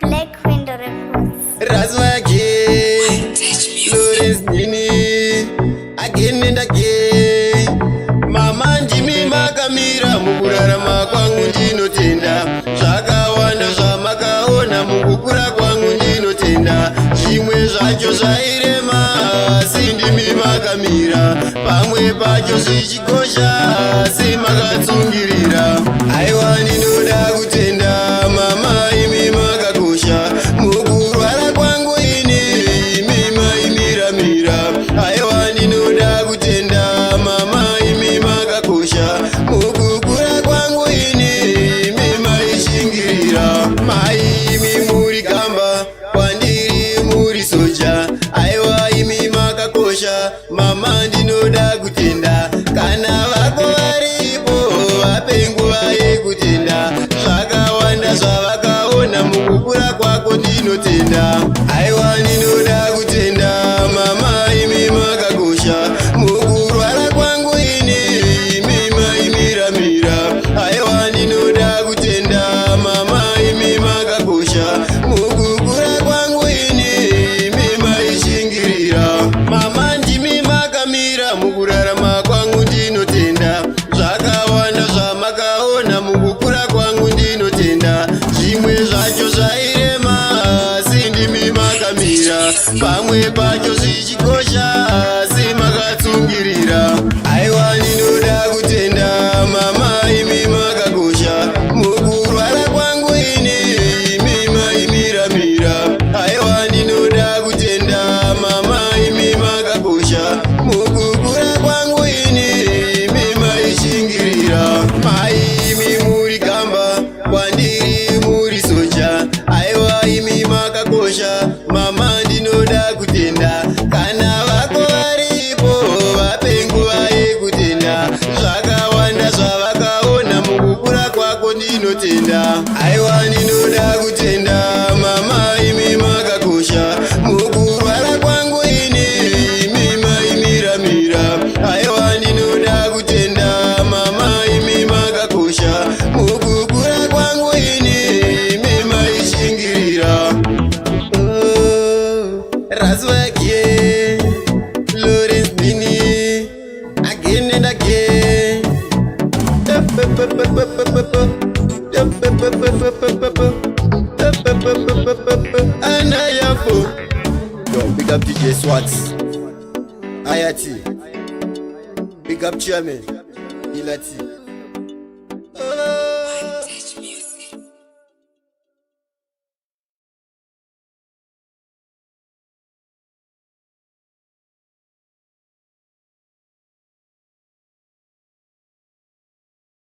Black Window Records. Razwa again, Lawrence Nini, again and again. Mama ndimi makamira mukurarama kwangu ndinotenda. Zvakawanda zvamakaona mukukura kwangu ndinotenda. Zvimwe zvacho zvairema asi ndimi makamira. Pamwe pacho zvichikosha asi makatsungirira. Aiwa ndinoda kutenda mama imi makakosha. Mukurwara kwangu ini imi maimiramira. Aiwa ndinoda kutenda mama imi makakosha. Mukukura kwangu ini imi maishingirira. Mai imi muri gamba kwandiri muri soja. Aiwa imi makakosha mama ndinoda kutenda. Kana vako varipo vape nguva yekutenda. Zvakawanda zvavakaona mukukura kwako ndinotenda. Aiwa ndinoda kutenda mama imi makakosha. Mukurwara kwangu ini imi maimiramira. Aiwa ndinoda kutenda mama imi makakosha. Mukukura kwangu ini imi maishingirira. Mama ndimi makamira mukurarama kwangu ndinotenda. Zvakawanda zvamakaona mukukura kwangu ndinotenda. Zvimwe zvacho zvairema asi ndimi makamira. Pamwe pacho zvichikosha asi makatsungirira. Aiwa ndinoda kutenda mama imi makakosha. Mukurwara kwangu ini imi maimiramira. Aiwa ndinoda kutenda mama imi makakosha. Mukukura kwangu ini imi maishingirira. Mai imi muri gamba kwandiri muri soja. Aiwa imi makakosha mama ndinoda kutenda. Kana vako varipo vape nguva yekutenda. Zvakawanda zvavakaona mukukura kwako ndinotenda. Aiwa ndinoda kutenda mama imi makakosha. Mukurwara kwangu ini imi maimiramira. Aiwa ndinoda kutenda mama imi makakosha. Mukukura kwangu ini imi maishingirira. Razwa again, Lawrence Nini, again and again. Anayapo. Yo, big up DJ Swats, Ayati, big up Chairman, Ilati.